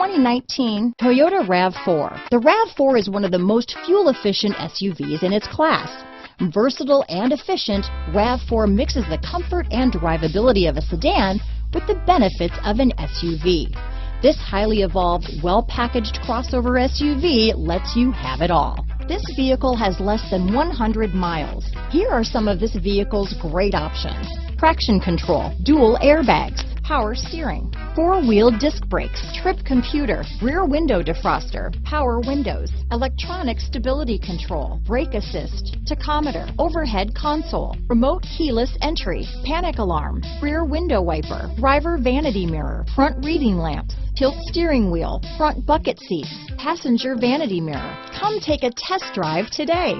2019 Toyota RAV4. The RAV4 is one of the most fuel-efficient SUVs in its class. Versatile and efficient, RAV4 mixes the comfort and drivability of a sedan with the benefits of an SUV. This highly evolved, well-packaged crossover SUV lets you have it all. This vehicle has less than 100 miles. Here are some of this vehicle's great options: traction control, dual airbags, power steering, four-wheel disc brakes, trip computer, rear window defroster, power windows, electronic stability control, brake assist, tachometer, overhead console, remote keyless entry, panic alarm, rear window wiper, driver vanity mirror, front reading lamps, tilt steering wheel, front bucket seats, passenger vanity mirror. Come take a test drive today.